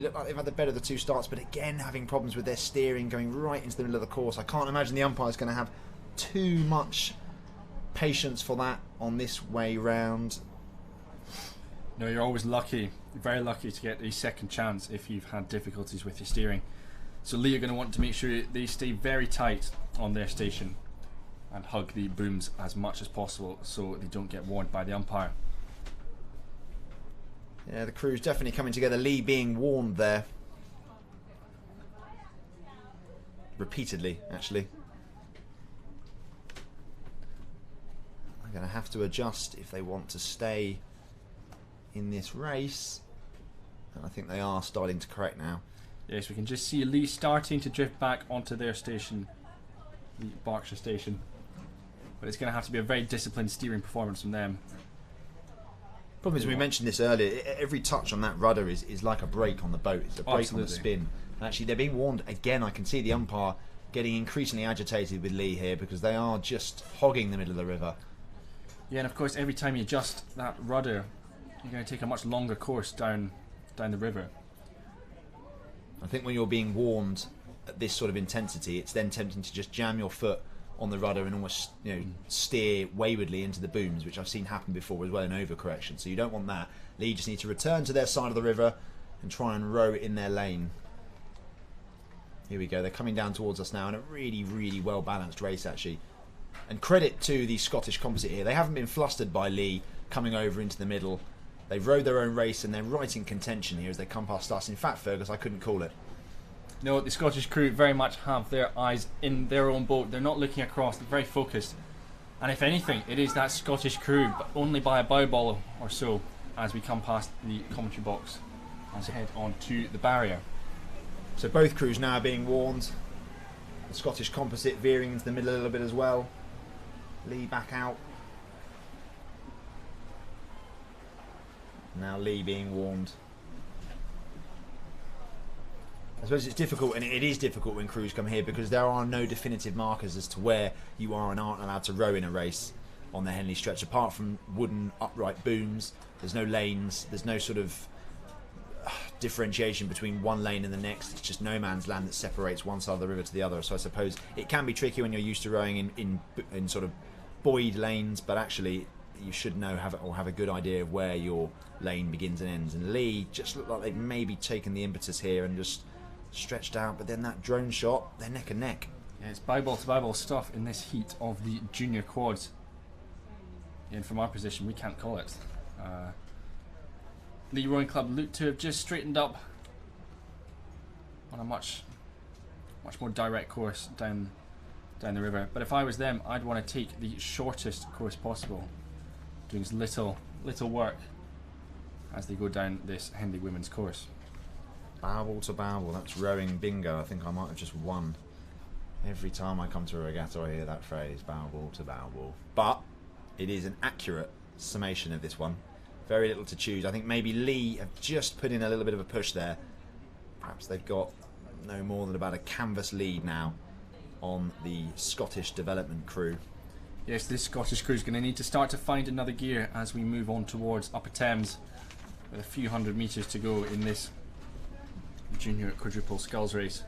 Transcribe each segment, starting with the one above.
Look like they've had the better of the two starts, but again having problems with their steering, going right into the middle of the course. I can't imagine the umpire's going to have too much patience for that on this way round. No, you're always lucky, very lucky to get a second chance if you've had difficulties with your steering. So Lee are going to want to make sure they stay very tight on their station and hug the booms as much as possible so they don't get warned by the umpire. Yeah, the crew's definitely coming together. Lee being warned there. Repeatedly, actually. They're going to have to adjust if they want to stay in this race. And I think they are starting to correct now. Yes, we can just see Lee starting to drift back onto their station, the Berkshire station. But it's going to have to be a very disciplined steering performance from them. Problem is, we mentioned this earlier, every touch on that rudder is like a brake on the boat. It's a brake on the spin. And actually, they're being warned again. I can see the umpire getting increasingly agitated with Lee here because they are just hogging the middle of the river. Yeah, and of course, every time you adjust that rudder, you're going to take a much longer course down the river. I think when you're being warned at this sort of intensity, it's then tempting to just jam your foot on the rudder and almost, you know, steer waywardly into the booms, which I've seen happen before as well in overcorrection. So you don't want that. Lee just need to return to their side of the river and try and row in their lane. Here we go. They're coming down towards us now in a really, really well balanced race, actually. And credit to the Scottish composite here. They haven't been flustered by Lee coming over into the middle. They've rowed their own race and they're right in contention here as they come past us. In fact, Fergus, I couldn't call it. No, the Scottish crew very much have their eyes in their own boat. They're not looking across, they're very focused. And if anything, it is that Scottish crew, but only by a bow ball or so as we come past the commentary box and head on to the barrier. So both crews now being warned. The Scottish composite veering into the middle a little bit as well. Lee back out. Now Lee being warned. I suppose it's difficult, and it is difficult when crews come here because there are no definitive markers as to where you are and aren't allowed to row in a race on the Henley stretch. Apart from wooden upright booms, there's no lanes, there's no sort of differentiation between one lane and the next. It's just no man's land that separates one side of the river to the other. So I suppose it can be tricky when you're used to rowing in sort of buoyed lanes, but actually you should know have a good idea of where your lane begins and ends. And Lee just looked like they've maybe taken the impetus here and just stretched out, but then that drone shot, they're neck and neck. Yeah, it's Bible to Bible stuff in this heat of the junior quads. And from our position, we can't call it. Lee Rowing Club look to have just straightened up on a much more direct course down the river. But if I was them, I'd want to take the shortest course possible, doing as little work as they go down this Henley women's course. Bow ball to bow ball, that's rowing bingo. I think I might have just won. Every time I come to a regatta I hear that phrase, bow ball to bow ball. But it is an accurate summation of this one. Very little to choose. I think maybe Lee have just put in a little bit of a push there. Perhaps they've got no more than about a canvas lead now on the Scottish development crew. Yes, this Scottish crew is going to need to start to find another gear as we move on towards Upper Thames, with a few hundred metres to go in this junior quadruple sculls race.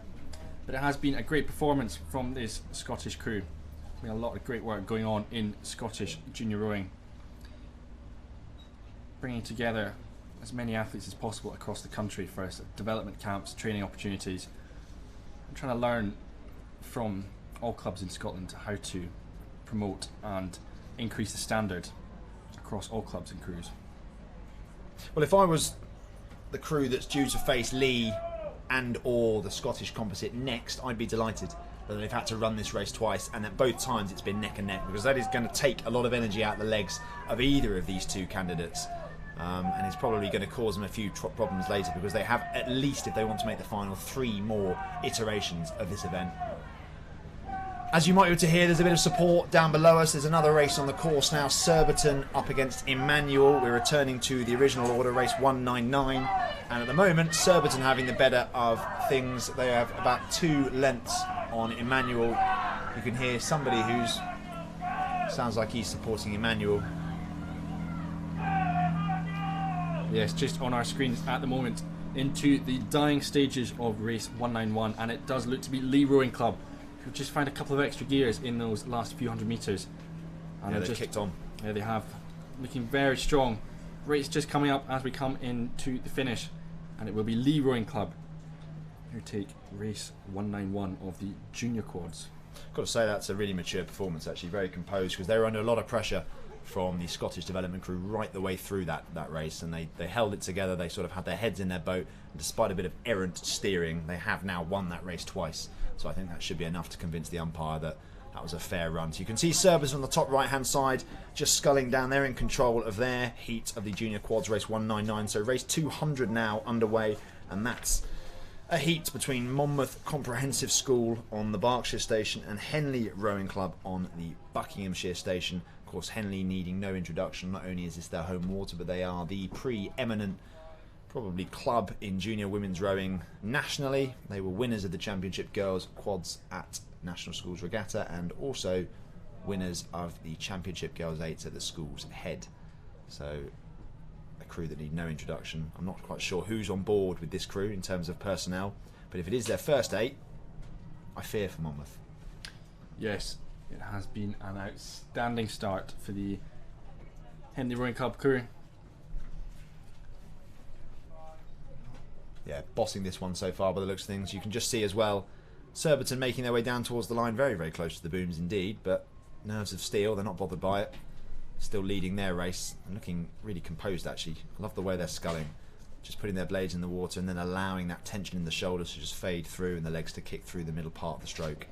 But it has been a great performance from this Scottish crew. There's been a lot of great work going on in Scottish junior rowing, bringing together as many athletes as possible across the country for development camps, training opportunities. I'm trying to learn from all clubs in Scotland how to promote and increase the standard across all clubs and crews. Well, if I was the crew that's due to face Lee and or the Scottish composite next, I'd be delighted that they've had to run this race twice and that both times it's been neck and neck, because that is going to take a lot of energy out of the legs of either of these two candidates, and it's probably going to cause them a few problems later, because they have, at least if they want to make the final, 3 more iterations of this event. As you might be able to hear, there's a bit of support down below us. There's another race on the course now. Surbiton up against Emmanuel. We're returning to the original order, race 199. And at the moment, Surbiton having the better of things. They have about 2 lengths on Emmanuel. You can hear somebody who's sounds like he's supporting Emmanuel. Yes, just on our screens at the moment, into the dying stages of race 191, and it does look to be Lee Rowing Club, who just found a couple of extra gears in those last few hundred metres. And yeah, they've kicked on. Yeah, they have. Looking very strong. Race just coming up as we come into the finish, and it will be Lee Rowing Club who take race 191 of the junior quads. Got to say that's a really mature performance, actually, very composed, because they were under a lot of pressure from the Scottish development crew right the way through that race, and they held it together. They sort of had their heads in their boat, and despite a bit of errant steering, they have now won that race twice. So I think that should be enough to convince the umpire that that was a fair run. So you can see Cerberus on the top right hand side just sculling down there in control of their heat of the junior quads race 199. So race 200 now underway, and that's a heat between Monmouth Comprehensive School on the Berkshire station and Henley Rowing Club on the Buckinghamshire station. Of course, Henley needing no introduction. Not only is this their home water, but they are the pre-eminent probably club in junior women's rowing nationally. They were winners of the Championship Girls Quads at National Schools Regatta, and also winners of the Championship Girls 8s at the school's head. So a crew that need no introduction. I'm not quite sure who's on board with this crew in terms of personnel, but if it is their first 8, I fear for Monmouth. Yes, it has been an outstanding start for the Henley Rowing Club crew. Yeah, bossing this one so far by the looks of things. You can just see as well Surbiton making their way down towards the line, very, very close to the booms indeed, but nerves of steel, they're not bothered by it. Still leading their race and looking really composed, actually. I love the way they're sculling, just putting their blades in the water and then allowing that tension in the shoulders to just fade through and the legs to kick through the middle part of the stroke.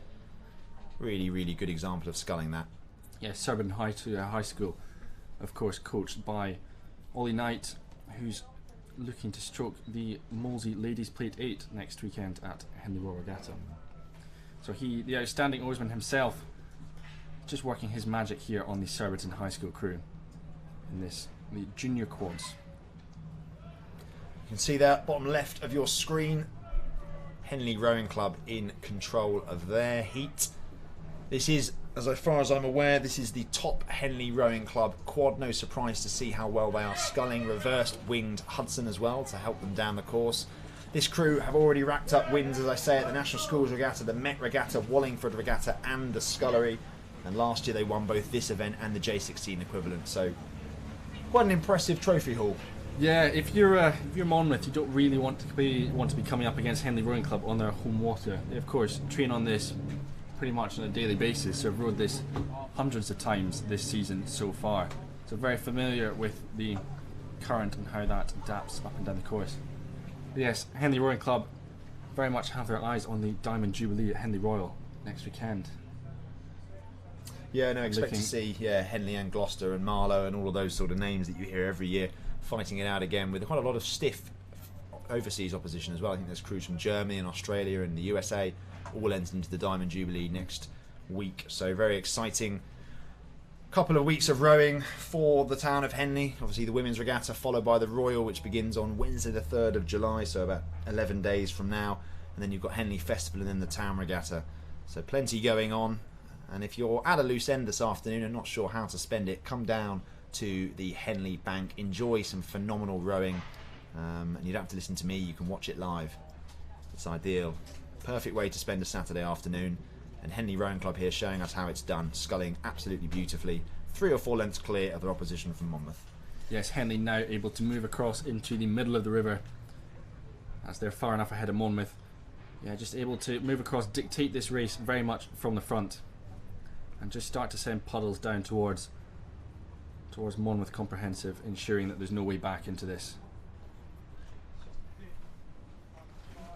Really, really good example of sculling that. Yeah, Surbiton High School, of course, coached by Ollie Knight, who's looking to stroke the Molesey Ladies Plate 8 next weekend at Henley Royal Regatta. So he, the outstanding oarsman himself, just working his magic here on the Surbiton High School crew in the junior quads. You can see there, bottom left of your screen, Henley Rowing Club in control of their heat. This is, as far as I'm aware, this is the top Henley Rowing Club quad. No surprise to see how well they are sculling. Reversed winged Hudson as well to help them down the course. This crew have already racked up wins, as I say, at the National Schools Regatta, the Met Regatta, Wallingford Regatta and the Scullery. And last year they won both this event and the J16 equivalent. So quite an impressive trophy haul. Yeah, if you're Monmouth, you don't really want to be coming up against Henley Rowing Club on their home water. They of course train on this pretty much on a daily basis, so I've rowed this hundreds of times this season so far, so very familiar with the current and how that adapts up and down the course. But yes, Henley Rowing Club very much have their eyes on the Diamond Jubilee at Henley Royal next weekend. Yeah, no, expect to see Henley and Gloucester and Marlow and all of those sort of names that you hear every year fighting it out again with quite a lot of stiff overseas opposition as well. I think there's crews from Germany and Australia and the USA all entered into the Diamond Jubilee next week, so very exciting couple of weeks of rowing for the town of Henley. Obviously the women's regatta followed by the Royal, which begins on Wednesday the 3rd of July, so about 11 days from now, and then you've got Henley Festival and then the town regatta, so plenty going on. And if you're at a loose end this afternoon and not sure how to spend it, come down to the Henley Bank, enjoy some phenomenal rowing, and you don't have to listen to me, you can watch it live. It's ideal. Perfect way to spend a Saturday afternoon, and Henley Rowing Club here showing us how it's done, sculling absolutely beautifully, 3 or 4 lengths clear of their opposition from Monmouth. Yes, Henley now able to move across into the middle of the river as they're far enough ahead of Monmouth. Yeah, just able to move across, dictate this race very much from the front, and just start to send puddles down towards Monmouth Comprehensive, ensuring that there's no way back into this.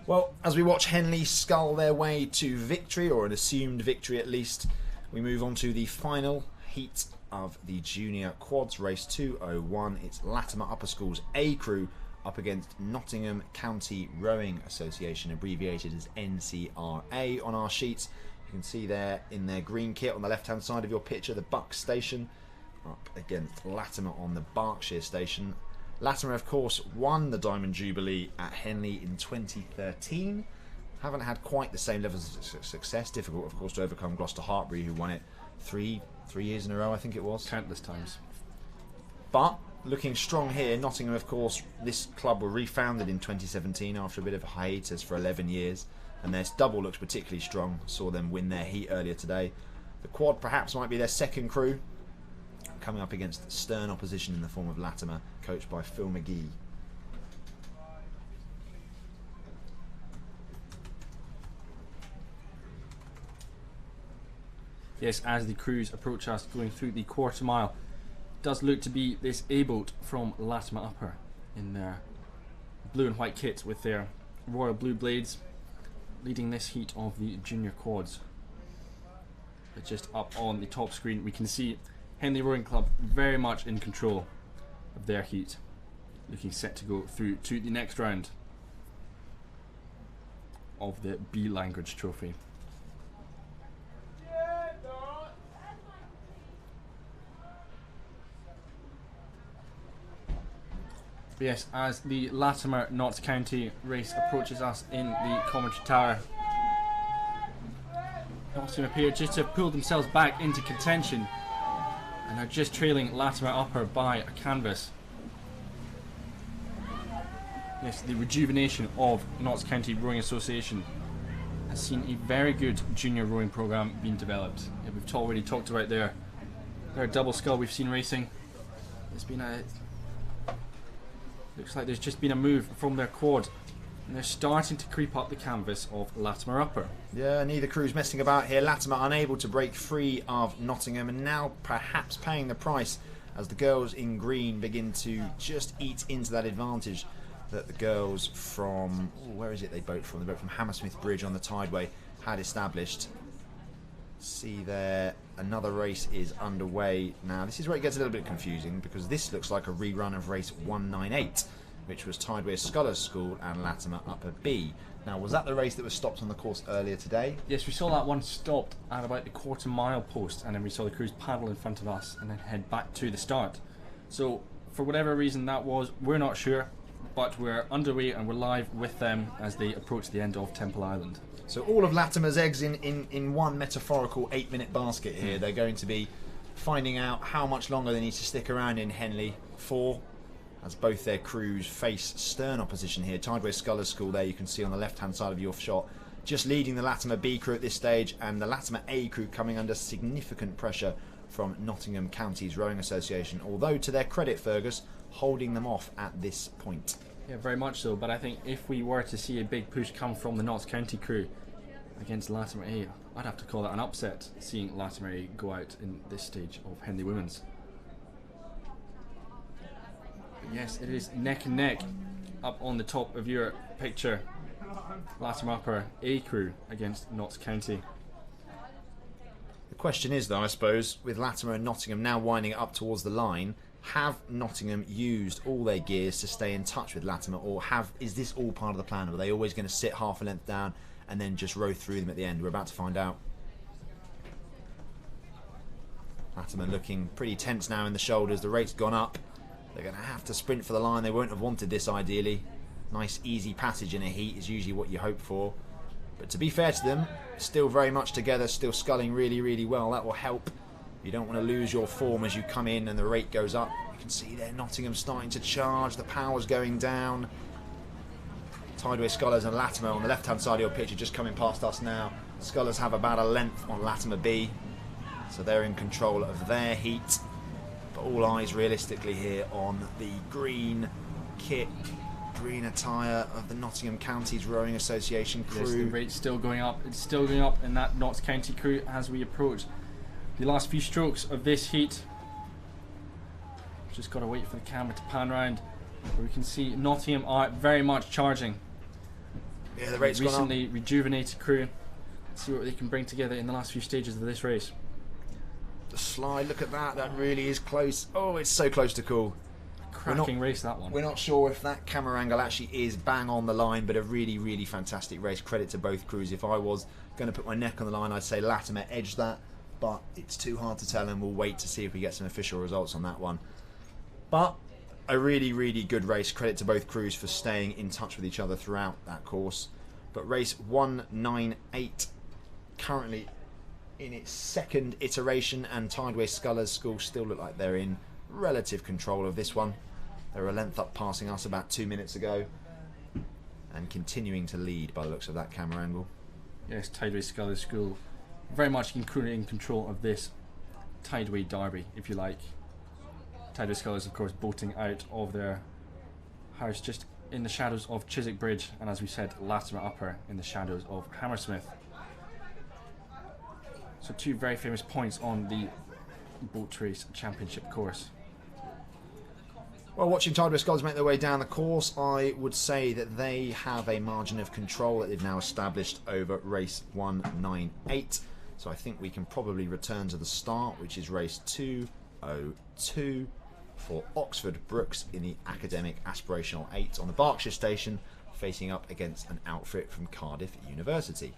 Well, as we watch Henley scull their way to victory, or an assumed victory at least, we move on to the final heat of the junior quads, race 201. It's Latimer Upper School's A crew up against Nottingham County Rowing Association, abbreviated as NCRA on our sheets. You can see there in their green kit on the left hand side of your picture, the Buck station up against Latimer on the Berkshire station. Latimer, of course, won the Diamond Jubilee at Henley in 2013. Haven't had quite the same levels of success. Difficult, of course, to overcome Gloucester Hartbury, who won it three years in a row, I think it was. Countless times. But looking strong here. Nottingham, of course, this club were refounded in 2017 after a bit of a hiatus for 11 years. And their double looks particularly strong. Saw them win their heat earlier today. The quad perhaps might be their second crew, coming up against stern opposition in the form of Latimer, coached by Phil McGee. Yes, as the crews approach us going through the quarter mile, does look to be this A-boat from Latimer Upper in their blue and white kit with their royal blue blades, leading this heat of the junior quads. But just up on the top screen we can see Henley Rowing Club very much in control of their heat, looking set to go through to the next round of the B Language Trophy. Yes, as the Latimer Notts County race approaches us in the commentary tower, Nottingham appear just to have pulled themselves back into contention and are just trailing Latimer Upper by a canvas. Yes, the rejuvenation of Notts County Rowing Association has seen a very good junior rowing programme being developed. Yeah, we've already talked about their double scull we've seen racing. It's been looks like there's just been a move from their quad, and they're starting to creep up the canvas of Latimer Upper. Yeah, neither crew's messing about here. Latimer unable to break free of Nottingham, and now perhaps paying the price as the girls in green begin to just eat into that advantage that the girls from, where is it they boat from? They boat from Hammersmith Bridge on the Tideway had established. See there, another race is underway now. This is where it gets a little bit confusing, because this looks like a rerun of race 198, which was Tideway Scholars School and Latimer Upper B. Now, was that the race that was stopped on the course earlier today? Yes, we saw that one stopped at about the quarter mile post, and then we saw the crews paddle in front of us and then head back to the start. So, for whatever reason that was, we're not sure, but we're underway and we're live with them as they approach the end of Temple Island. So all of Latimer's eggs in one metaphorical 8-minute basket here. They're going to be finding out how much longer they need to stick around in Henley for, as both their crews face stern opposition here. Tideway Scholars School there, you can see on the left-hand side of your shot, just leading the Latimer B crew at this stage, and the Latimer A crew coming under significant pressure from Nottingham County's Rowing Association, although to their credit, Fergus, holding them off at this point. Yeah, very much so, but I think if we were to see a big push come from the Notts County crew against Latimer A, I'd have to call that an upset, seeing Latimer A go out in this stage of Henley Women's. But yes, it is neck and neck up on the top of your picture. Latimer Upper A crew against Notts County. The question is, though, I suppose, with Latimer and Nottingham now winding it up towards the line, have Nottingham used all their gears to stay in touch with Latimer, or is this all part of the plan? Are they always going to sit half a length down and then just row through them at the end? We're about to find out. Latimer looking pretty tense now in the shoulders. The rate's gone up. They're going to have to sprint for the line. They won't have wanted this ideally. Nice easy passage in a heat is usually what you hope for. But to be fair to them, still very much together, still sculling really, really well. That will help. You don't want to lose your form as you come in and the rate goes up. You can see there Nottingham starting to charge. The power's going down. Tideway Scholars and Latimer on the left-hand side of your picture just coming past us now. Scholars have about a length on Latimer B, so they're in control of their heat. But all eyes realistically here on the green kit, green attire of the Nottingham Counties Rowing Association crew. Yes, the rate's still going up. It's still going up in that Notts County crew as we approach the last few strokes of this heat. Just got to wait for the camera to pan round, where we can see Nottingham are very much charging. Yeah, the rate's gone up. Recently rejuvenated crew. Let's see what they can bring together in the last few stages of this race. The slide, look at that. That really is close. Oh, it's so close to call. Cracking race, that one. We're not sure if that camera angle actually is bang on the line, but a really, really fantastic race. Credit to both crews. If I was going to put my neck on the line, I'd say Latimer edged that, but it's too hard to tell, and we'll wait to see if we get some official results on that one. But a really, really good race. Credit to both crews for staying in touch with each other throughout that course. But race 198 currently in its second iteration, and Tideway Scholars School still look like they're in relative control of this one. They were a length up, passing us about 2 minutes ago, and continuing to lead by the looks of that camera angle. Yes, Tideway Scully School very much in control of this Tideway derby, if you like. Tideway Scullers, of course, boating out of their house just in the shadows of Chiswick Bridge, and as we said, Latimer Upper in the shadows of Hammersmith. So two very famous points on the boat race championship course. Well, watching Tideway Scullers make their way down the course, I would say that they have a margin of control that they've now established over race 198. So I think we can probably return to the start, which is race 202 for Oxford Brookes in the Academic Aspirational 8 on the Berkshire Station, facing up against an outfit from Cardiff University.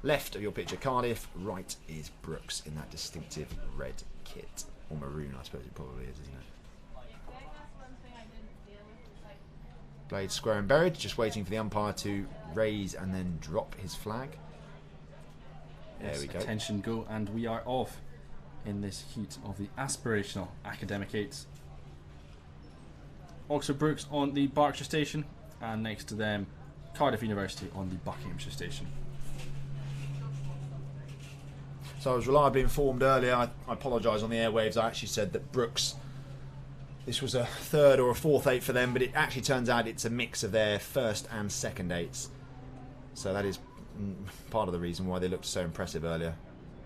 Left of your picture Cardiff, right is Brookes in that distinctive red kit. Or maroon, I suppose it probably is, isn't it? Blade square and buried, just waiting for the umpire to raise and then drop his flag. There we go. Attention, go, and we are off in this heat of the Aspirational Academic 8s. Oxford Brookes on the Berkshire Station, and next to them Cardiff University on the Buckinghamshire Station. So I was reliably informed earlier, I apologise on the airwaves, I actually said that Brookes, this was a third or a fourth 8 for them, but it actually turns out it's a mix of their first and second 8s. So that is part of the reason why they looked so impressive earlier.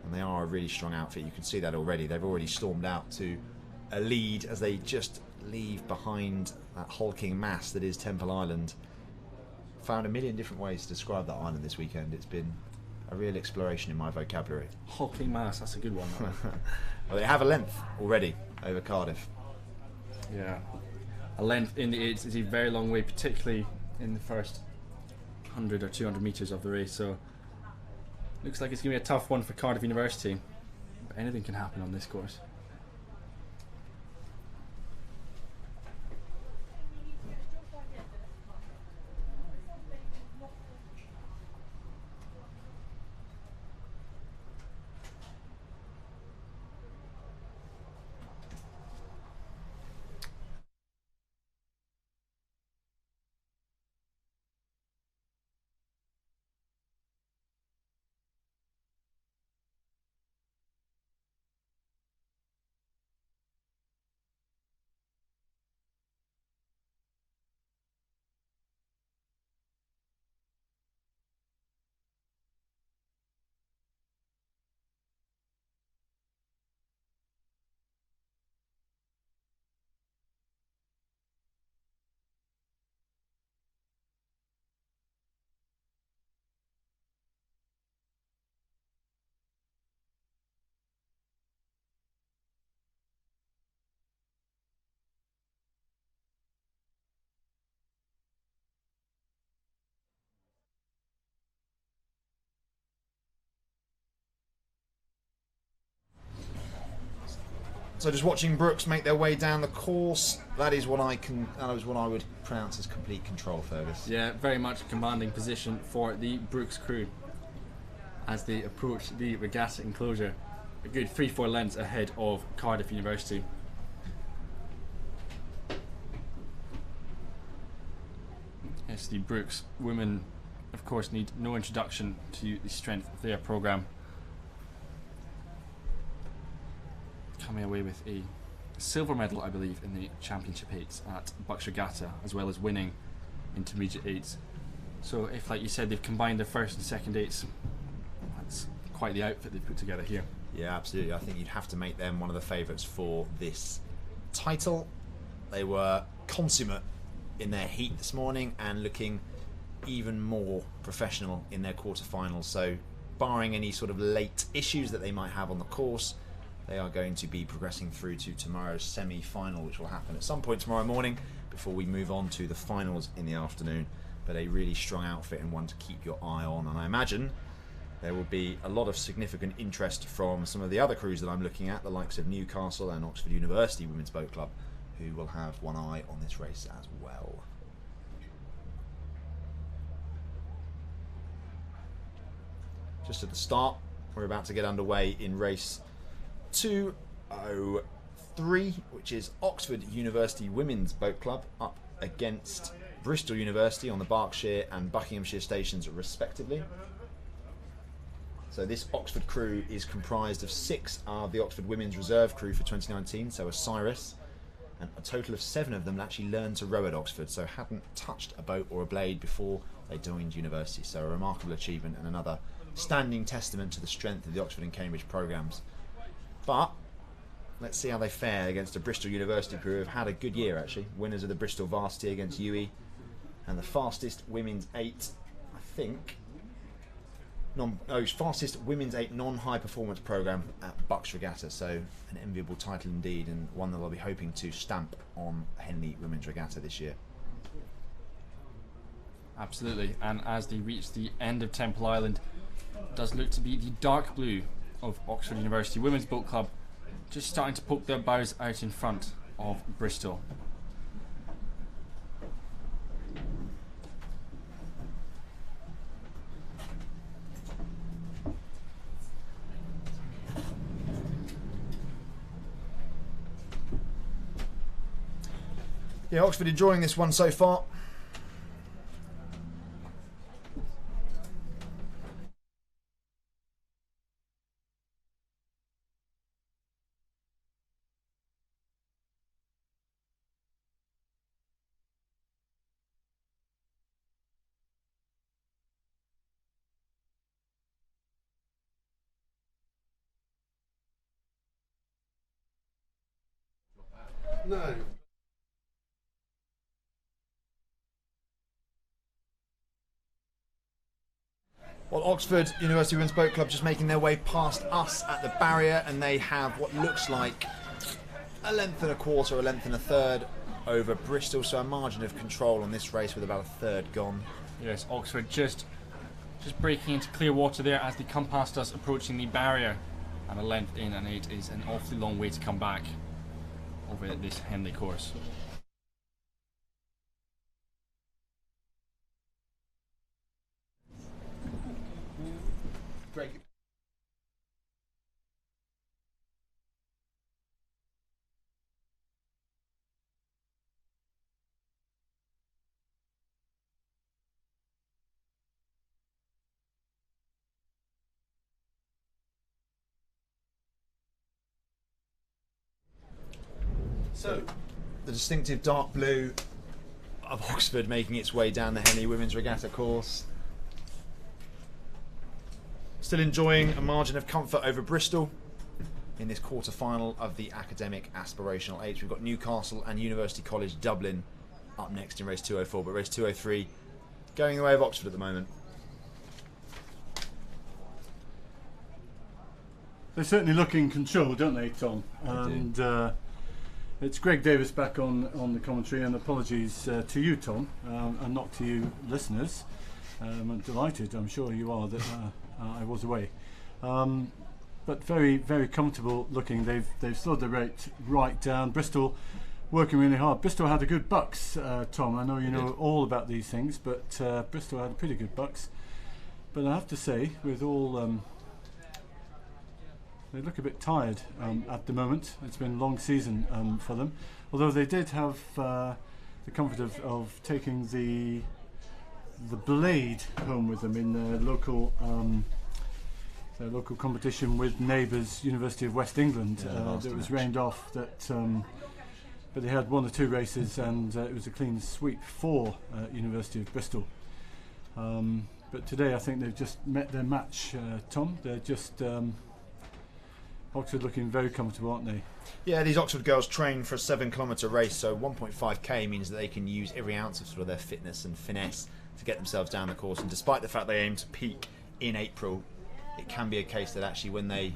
And they are a really strong outfit, you can see that already. They've already stormed out to a lead as they just leave behind that hulking mass that is Temple Island. Found a million different ways to describe that island this weekend. It's been a real exploration in my vocabulary. Hulking mass, that's a good one. Well, they have a length already over Cardiff. Yeah, a length in the 8s is a very long way, particularly in the first 100 or 200 metres of the race, so looks like it's going to be a tough one for Cardiff University, but anything can happen on this course. So just watching Brookes make their way down the course, that is what I would pronounce as complete control, Fergus. Yeah, very much a commanding position for the Brookes crew as they approach the Regatta enclosure, a good 3-4 lengths ahead of Cardiff University. Yes, the Brookes women, of course, need no introduction to the strength of their programme. Coming away with a silver medal, I believe, in the Championship 8s at Bucks Regatta, as well as winning Intermediate 8s. So if, like you said, they've combined their first and second 8s, that's quite the outfit they've put together here. Yeah, absolutely. I think you'd have to make them one of the favourites for this title. They were consummate in their heat this morning and looking even more professional in their quarterfinals. So barring any sort of late issues that they might have on the course, they are going to be progressing through to tomorrow's semi-final, which will happen at some point tomorrow morning before we move on to the finals in the afternoon. But a really strong outfit and one to keep your eye on. And I imagine there will be a lot of significant interest from some of the other crews that I'm looking at, the likes of Newcastle and Oxford University Women's Boat Club, who will have one eye on this race as well. Just at the start, we're about to get underway in race 203. 3, which is Oxford University Women's Boat Club up against Bristol University on the Berkshire and Buckinghamshire stations respectively. So this Oxford crew is comprised of 6 of the Oxford Women's Reserve crew for 2019, so Osiris, and a total of 7 of them actually learned to row at Oxford, so hadn't touched a boat or a blade before they joined university. So a remarkable achievement and another standing testament to the strength of the Oxford and Cambridge programmes. But let's see how they fare against a Bristol University crew who have had a good year actually. Winners of the Bristol Varsity against UE, and the fastest women's 8, I think, fastest women's 8 non-high performance programme at Bucks Regatta, so an enviable title indeed, and one that I'll be hoping to stamp on Henley Women's Regatta this year. Absolutely, and as they reach the end of Temple Island, it does look to be the dark blue of Oxford University Women's Boat Club just starting to poke their bows out in front of Bristol. Yeah, Oxford enjoying this one so far. No. Well, Oxford University Women's Boat Club just making their way past us at the barrier, and they have what looks like a length and a quarter, a length and a third over Bristol, so a margin of control on this race with about a third gone. Yes, Oxford just breaking into clear water there as they come past us, approaching the barrier, and a length in and 8 is an awfully long way to come back over this Henley course. Great. So, the distinctive dark blue of Oxford making its way down the Henley Women's Regatta course. Still enjoying a margin of comfort over Bristol in this quarter-final of the academic aspirational 8. We've got Newcastle and University College Dublin up next in race 204, but race 203 going the way of Oxford at the moment. They certainly look in control, don't they, Tom? And it's Greg Davis back on the commentary, and apologies to you, Tom, and not to you listeners. I'm delighted, I'm sure you are, that I was away. But very, very comfortable looking. They've slowed the rate right down. Bristol working really hard. Bristol had a good bucks, Tom. I know you know all about these things, but Bristol had a pretty good bucks. But I have to say, with all... they look a bit tired at the moment. It's been a long season for them. Although they did have the comfort of taking the blade home with them in their local competition with neighbours University of West England. That was rained off. But they had 1 or 2 races, and it was a clean sweep for University of Bristol. But today I think they've just met their match, Tom. They're just... Oxford looking very comfortable, aren't they? Yeah, these Oxford girls train for a 7-kilometre race, so 1.5k means that they can use every ounce of sort of their fitness and finesse to get themselves down the course. And despite the fact they aim to peak in April, it can be a case that actually when they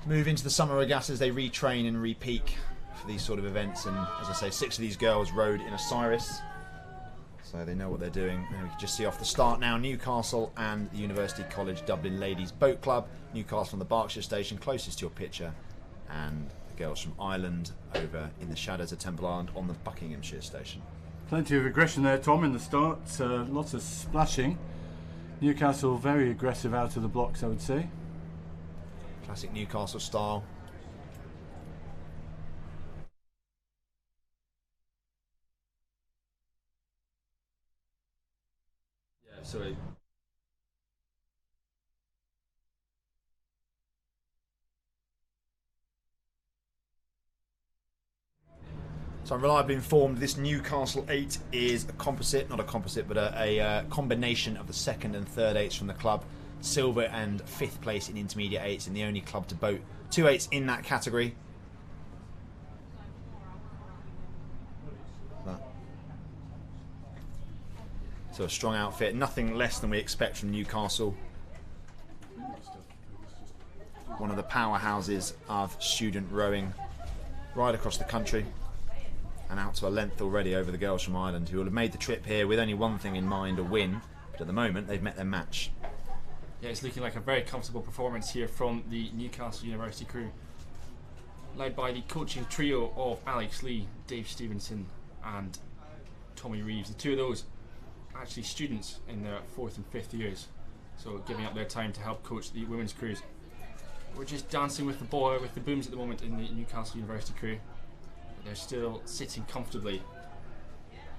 move into the summer regattas, they retrain and re-peak for these sort of events. And as I say, 6 of these girls rode in Osiris, so they know what they're doing. And we can just see off the start now Newcastle and the University College Dublin Ladies Boat Club. Newcastle on the Berkshire station, closest to your picture, and the girls from Ireland over in the shadows of Temple Island on the Buckinghamshire station. Plenty of aggression there, Tom, in the start. Lots of splashing. Newcastle very aggressive out of the blocks, I would say. Classic Newcastle style. So So I'm reliably informed this Newcastle 8 is a composite, not a composite, but a combination of the second and third 8s from the club. Silver and 5th place in intermediate 8s, and the only club to boat 2 8s in that category. So a strong outfit, nothing less than we expect from Newcastle. One of the powerhouses of student rowing right across the country, and out to a length already over the girls from Ireland, who will have made the trip here with only one thing in mind, a win, but at the moment they've met their match. yeah, it's looking like a very comfortable performance here from the Newcastle University crew, led by the coaching trio of Alex Lee, Dave Stevenson and Tommy Reeves. The two of those actually students in their 4th and 5th years, so giving up their time to help coach the women's crews. We're just dancing with the booms at the moment in the Newcastle University crew. They're still sitting comfortably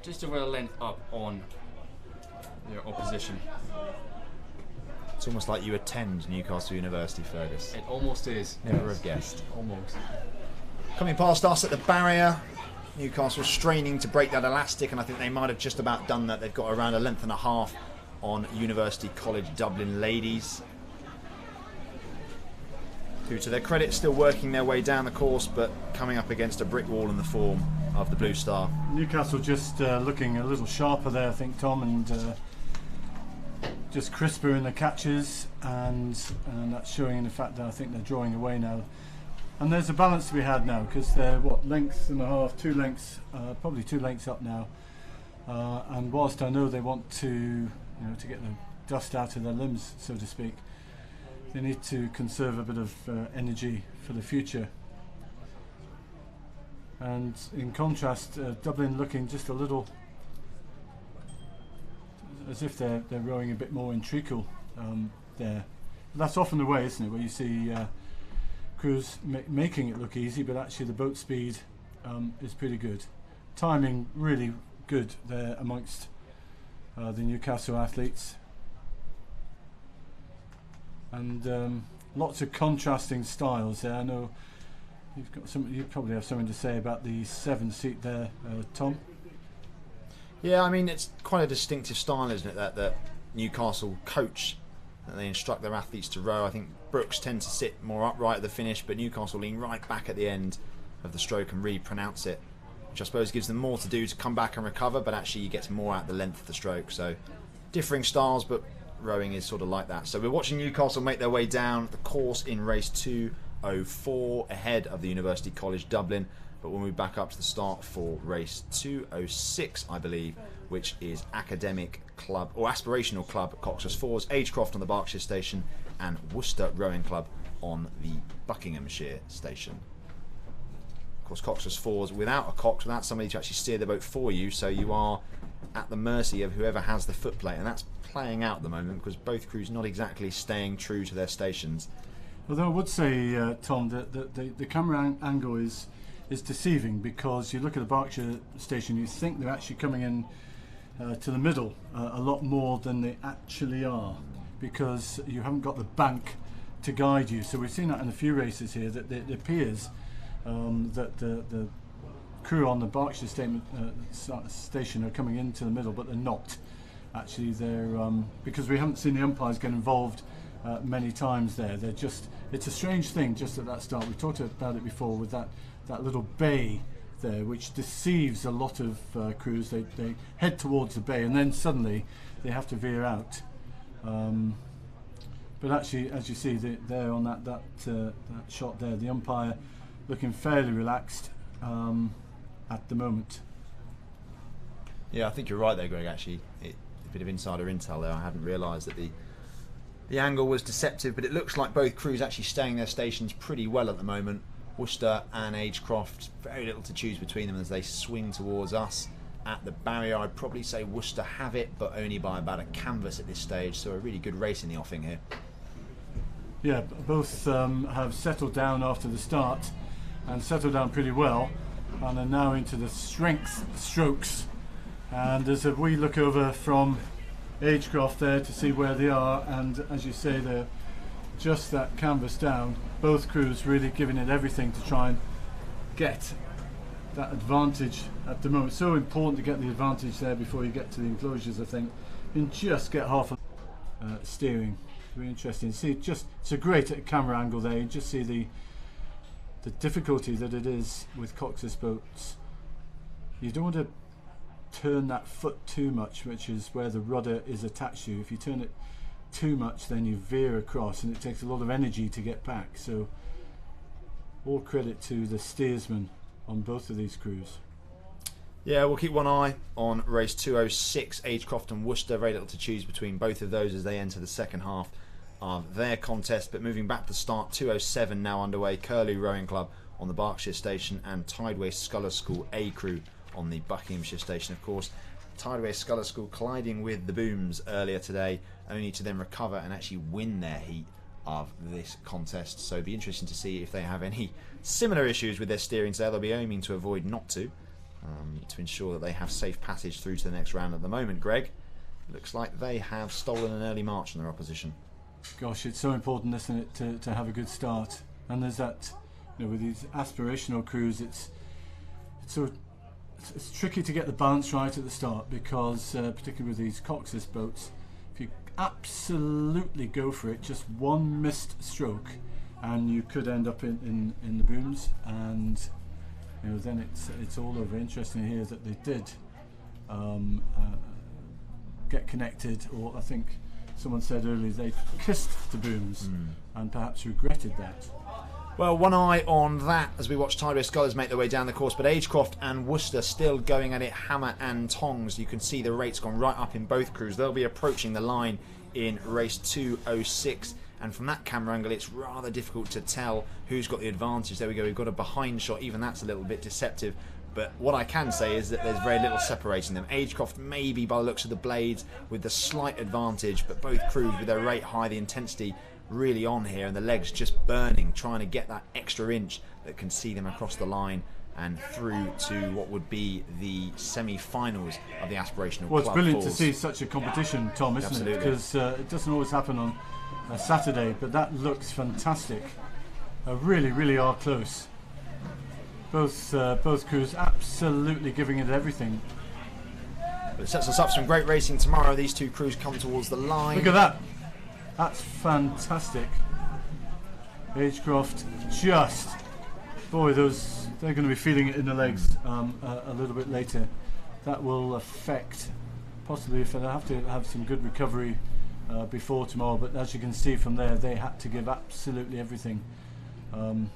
just over a length up on their opposition. It's almost like you attend Newcastle University, Fergus. It almost is. Never have guessed. Almost. Coming past us at the barrier, Newcastle straining to break that elastic, and I think they might have just about done that. They've got around a length and a half on University College Dublin ladies, who to their credit still working their way down the course, but coming up against a brick wall in the form of the Blue Star. Newcastle just looking a little sharper there, I think, Tom, and just crisper in the catches, and that's showing in the fact that I think they're drawing away now. And there's a balance to be had now, because they're length and a half, 2 lengths, probably 2 lengths up now. And whilst I know they want to get the dust out of their limbs, so to speak, they need to conserve a bit of energy for the future. And in contrast, Dublin looking just a little as if they're rowing a bit more in treacle there. But that's often the way, isn't it, where you see crews making it look easy, but actually the boat speed is pretty good. Timing really good there amongst the Newcastle athletes. And lots of contrasting styles there. I know you probably have something to say about the 7-seat there, Tom. Yeah, I mean, it's quite a distinctive style, isn't it, that Newcastle coach, that they instruct their athletes to row. I think Brooks tend to sit more upright at the finish, but Newcastle lean right back at the end of the stroke and really pronounce it, which I suppose gives them more to do to come back and recover, but actually you get more out the length of the stroke. So differing styles, but rowing is sort of like that. So we're watching Newcastle make their way down the course in race 2:04 ahead of the University College Dublin, but we'll move back up to the start for race 2:06, I believe, which is Academic Club or Aspirational Club Cox's Fours, Agecroft on the Berkshire station, and Worcester Rowing Club on the Buckinghamshire station. Of course, Cox's Fours without a cox, without somebody to actually steer the boat for you, so you are at the mercy of whoever has the footplate, and that's playing out at the moment because both crews not exactly staying true to their stations. Although I would say, Tom, that the camera angle is deceiving, because you look at the Berkshire station, you think they're actually coming in to the middle a lot more than they actually are, because you haven't got the bank to guide you. So we've seen that in a few races here, that it appears that the crew on the Berkshire station are coming into the middle, but they're not. Actually, they're because we haven't seen the umpires get involved many times there. They're just, it's a strange thing just at that start. We talked about it before with that little bay there, which deceives a lot of crews. They head towards the bay and then suddenly they have to veer out. But actually, as you see there on that shot there, the umpire looking fairly relaxed at the moment. Yeah, I think you're right there, Greg. Actually, a bit of insider intel there. I hadn't realised that the angle was deceptive, but it looks like both crews actually staying their stations pretty well at the moment. Worcester and Agecroft, very little to choose between them as they swing towards us at the barrier. I'd probably say Worcester have it, but only by about a canvas at this stage, so a really good race in the offing here. Yeah, both have settled down after the start and settled down pretty well, and are now into the strength strokes. And as we look over from Agecroft there to see where they are, and as you say, they're just that canvas down. Both crews really giving it everything to try and get that advantage at the moment. So important to get the advantage there before you get to the enclosures, I think, and just get half of steering. Very interesting. See, it's a great camera angle there. You just see the difficulty that it is with Cox's boats. You don't want to turn that foot too much, which is where the rudder is attached to. If you turn it too much, then you veer across, and it takes a lot of energy to get back. So all credit to the steersman on both of these crews. Yeah, we'll keep one eye on race 206, Agecroft and Worcester. Very little to choose between both of those as they enter the second half of their contest. But moving back to start, 207 now underway. Curlew Rowing Club on the Berkshire station and Tideway Sculler School A crew on the Buckinghamshire station. Of course, Tideway Sculler School colliding with the Booms earlier today, only to then recover and actually win their heat of this contest. So it'll be interesting to see if they have any similar issues with their steering today. They'll be aiming to avoid not to ensure that they have safe passage through to the next round. At the moment, Greg, looks like they have stolen an early march on their opposition. Gosh, it's so important, isn't it, to have a good start. And there's that, with these aspirational crews, it's tricky to get the balance right at the start, because particularly with these Cox's boats, if you absolutely go for it, just one missed stroke and you could end up in the Booms, and then it's all over. Interesting here that they did get connected, or I think someone said earlier they kissed the Booms and perhaps regretted that. Well, one eye on that as we watch Tideway Scullers make their way down the course, but Agecroft and Worcester still going at it hammer and tongs. You can see the rates gone right up in both crews. They'll be approaching the line in race 206, and from that camera angle it's rather difficult to tell who's got the advantage. There we go, we've got a behind shot. Even that's a little bit deceptive, but what I can say is that there's very little separating them. Agecroft maybe by the looks of the blades with the slight advantage, but both crews with their rate high, the intensity really on here, and the legs just burning, trying to get that extra inch that can see them across the line and through to what would be the semi-finals of the aspirational Well, club. it's brilliant falls. to see such a competition, Tom, isn't Absolutely. it? Because it doesn't always happen on a Saturday, but that looks fantastic. Really, really are close. Both crews absolutely giving it everything. But it sets us up for some great racing tomorrow. These two crews come towards the line. Look at that. That's fantastic. Agecroft boy, they're going to be feeling it in the legs a little bit later. That will affect, possibly, if they have to have some good recovery before tomorrow. But as you can see from there, they had to give absolutely everything to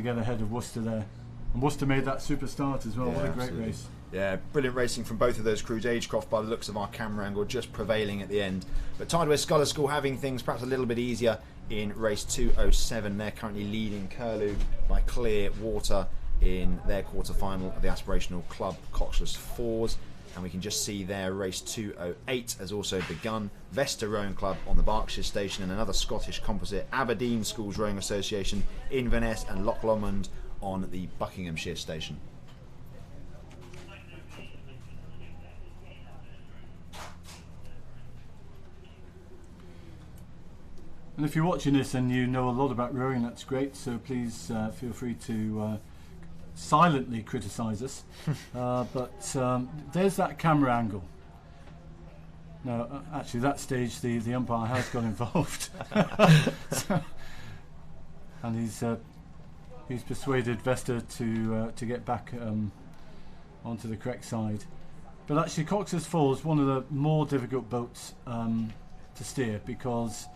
get ahead of Worcester there. And Worcester made that super start as well. Yeah, what a great absolutely. race. Yeah, brilliant racing from both of those crews. Agecroft, by the looks of our camera angle, just prevailing at the end. But Tideway Sculler School having things perhaps a little bit easier in race 207. They're currently leading Curlew by clear water in their quarter-final of the aspirational club Coxless Fours. And we can just see there race 208 has also begun. Vesta Rowing Club on the Berkshire station, and another Scottish composite, Aberdeen Schools Rowing Association, Inverness and Loch Lomond on the Buckinghamshire station. And if you're watching this and you know a lot about rowing, that's great. So please feel free to silently criticise us. But there's that camera angle. Now, actually, that stage the umpire has got involved, and he's persuaded Vesta to get back onto the correct side. But actually, Cox's Falls is one of the more difficult boats to steer, because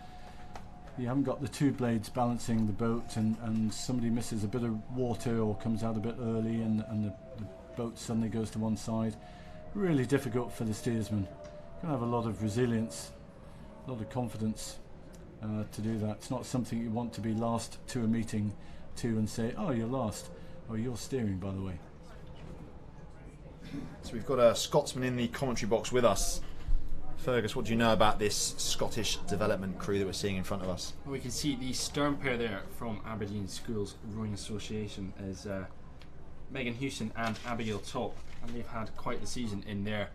you haven't got the two blades balancing the boat, and somebody misses a bit of water or comes out a bit early, and the boat suddenly goes to one side. Really difficult for the steersman. You've got to have a lot of resilience, a lot of confidence to do that. It's not something you want to be last to a meeting to and say, oh, you're last. Oh, you're steering, by the way. So we've got a Scotsman in the commentary box with us. Fergus, what do you know about this Scottish development crew that we're seeing in front of us? Well, we can see the stern pair there from Aberdeen Schools Rowing Association is Megan Hewson and Abigail Top, and they've had quite the season in their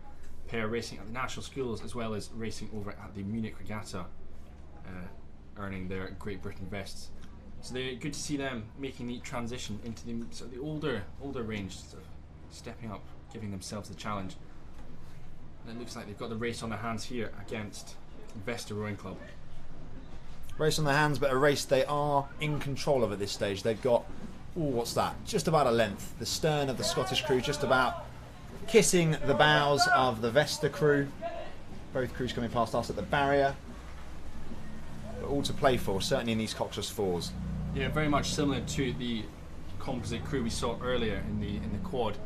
pair racing at the national schools as well as racing over at the Munich Regatta, earning their Great Britain vests. So they're good to see them making the transition into the sort of the older range, sort of stepping up, giving themselves the challenge. And it looks like they've got the race on their hands here against Vesta Rowing Club. Race on their hands, but a race they are in control of at this stage. They've got, what's that? Just about a length. The stern of the Scottish crew just about kissing the bows of the Vesta crew. Both crews coming past us at the barrier. But all to play for, certainly in these Coxless fours. Yeah, very much similar to the composite crew we saw earlier in the quad.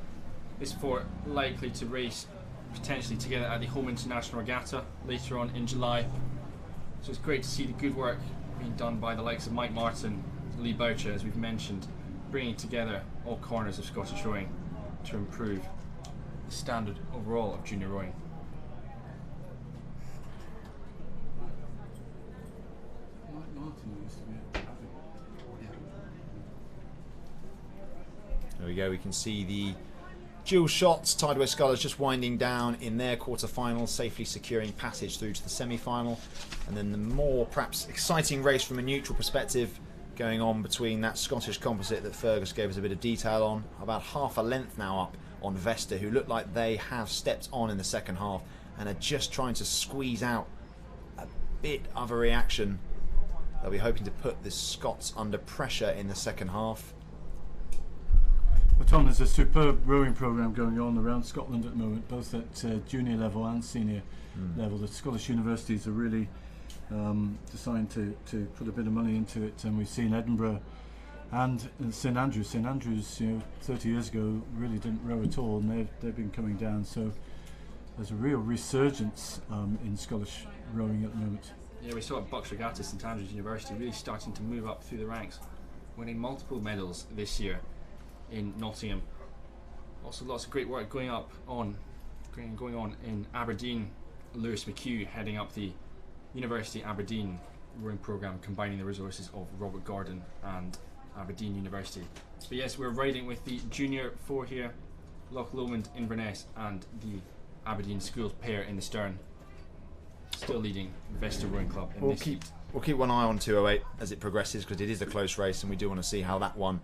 This four likely to race potentially together at the Home International Regatta later on in July. So it's great to see the good work being done by the likes of Mike Martin, Lee Boucher, as we've mentioned, bringing together all corners of Scottish rowing to improve the standard overall of junior rowing. There we go, we can see the dual shots, Tideway Scullers just winding down in their quarter-final, safely securing passage through to the semi-final. And then the more perhaps exciting race from a neutral perspective going on between that Scottish composite that Fergus gave us a bit of detail on. About half a length now up on Vesta, who look like they have stepped on in the second half and are just trying to squeeze out a bit of a reaction. They'll be hoping to put the Scots under pressure in the second half. Well, Tom, there's a superb rowing programme going on around Scotland at the moment, both at junior level and senior level. The Scottish universities are really deciding to put a bit of money into it, and we've seen Edinburgh and St Andrews. St Andrews, 30 years ago, really didn't row at all, and they've been coming down. So there's a real resurgence in Scottish rowing at the moment. Yeah, we saw at Bucks Regatta, St Andrews University really starting to move up through the ranks, winning multiple medals this year in Nottingham. Also lots of great work going on in Aberdeen. Lewis McHugh heading up the University Aberdeen rowing programme, combining the resources of Robert Gordon and Aberdeen University. But yes, we're riding with the junior four here, Loch Lomond, Inverness and the Aberdeen Schools pair in the stern, still leading Vesta Rowing Club in this heat. We'll keep one eye on 208 as it progresses, because it is a close race and we do want to see how that one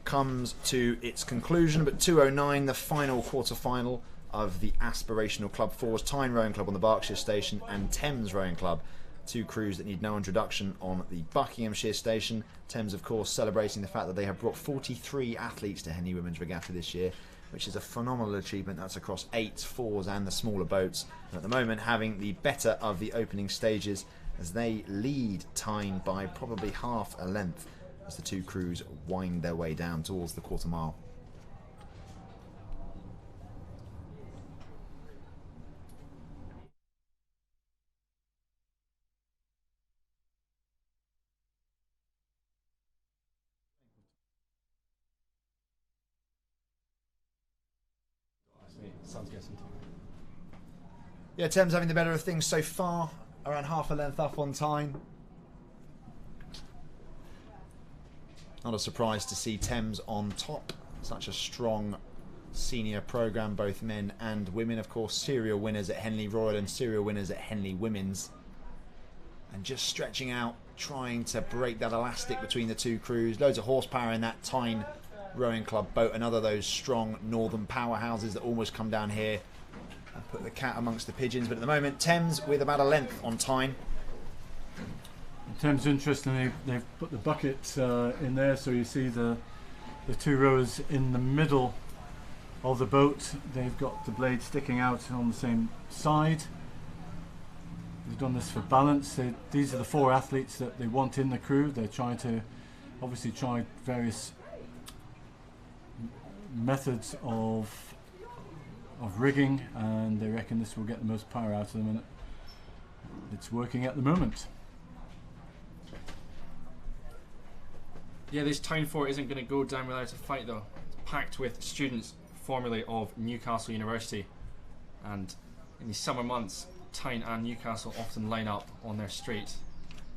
comes to its conclusion. But 209, the final quarter-final of the Aspirational Club Fours, Tyne Rowing Club on the Berkshire Station and Thames Rowing Club, two crews that need no introduction on the Buckinghamshire Station. Thames, of course, celebrating the fact that they have brought 43 athletes to Henley Women's Regatta this year, which is a phenomenal achievement. That's across 8 fours and the smaller boats, and at the moment having the better of the opening stages as they lead Tyne by probably half a length as the two crews wind their way down towards the quarter mile. Yeah, Thames having the better of things so far, around half a length up on Tyne. Not a surprise to see Thames on top. Such a strong senior programme, both men and women. Of course, serial winners at Henley Royal and serial winners at Henley Women's. And just stretching out, trying to break that elastic between the two crews. Loads of horsepower in that Tyne Rowing Club boat. Another of those strong northern powerhouses that almost come down here and put the cat amongst the pigeons. But at the moment, Thames with about a length on Tyne. Thames, interestingly, they've put the bucket in there, so you see the two rowers in the middle of the boat. They've got the blade sticking out on the same side. They've done this for balance. These are the 4 athletes that they want in the crew. They're trying to obviously try various methods of rigging, and they reckon this will get the most power out of them, and it's working at the moment. Yeah, this Tyne Fort isn't going to go down without a fight though. It's packed with students formerly of Newcastle University, and in the summer months Tyne and Newcastle often line up on their straight.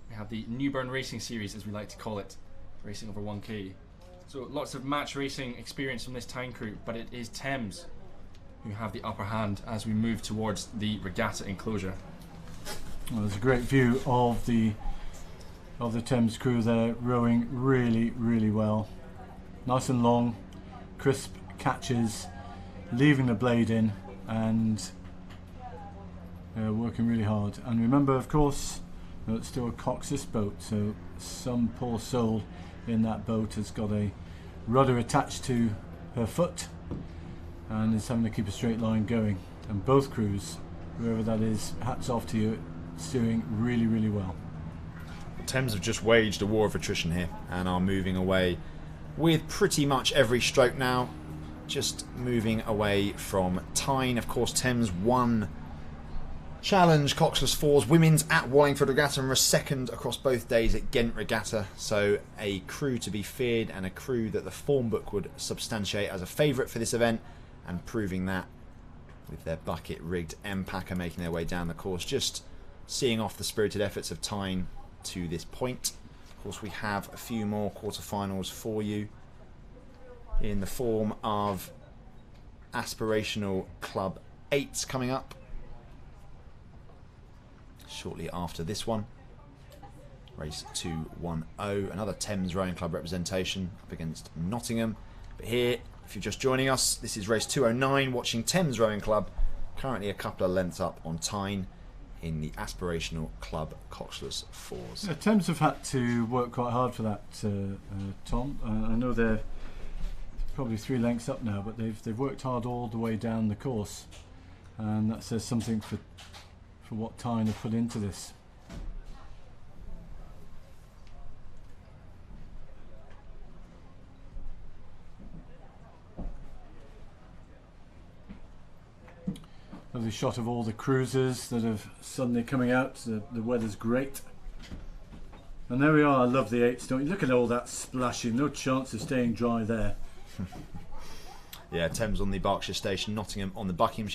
We have the Newburn Racing Series, as we like to call it, racing over 1k. So lots of match racing experience from this Tyne crew, but it is Thames who have the upper hand as we move towards the Regatta enclosure. Well, there's a great view of the Thames crew there, rowing really, really well. Nice and long, crisp catches, leaving the blade in, and working really hard. And remember, of course, it's still a Cox's boat, so some poor soul in that boat has got a rudder attached to her foot and is having to keep a straight line going. And both crews, whoever that is, hats off to you, steering really, really well. Thames have just waged a war of attrition here and are moving away with pretty much every stroke now. Just moving away from Tyne. Of course, Thames won Challenge Coxless Fours Women's at Wallingford Regatta and were second across both days at Ghent Regatta. So a crew to be feared and a crew that the form book would substantiate as a favourite for this event, and proving that with their bucket rigged M-Packer making their way down the course, just seeing off the spirited efforts of Tyne to this point. Of course, we have a few more quarterfinals for you in the form of Aspirational Club 8s coming up shortly after this one. Race 210, another Thames Rowing Club representation up against Nottingham. But here, if you're just joining us, this is race 209, watching Thames Rowing Club, currently a couple of lengths up on Tyne in the Aspirational Club Coxless Fours. Yeah, Thames have had to work quite hard for that, Tom. I know they're probably 3 lengths up now, but they've worked hard all the way down the course, and that says something for what Tyne have put into this. Lovely shot of all the cruisers that have suddenly coming out. The weather's great. And there we are. I love the 8s, don't you? Look at all that splashing. No chance of staying dry there. Yeah, Thames on the Berkshire Station, Nottingham on the Buckinghamshire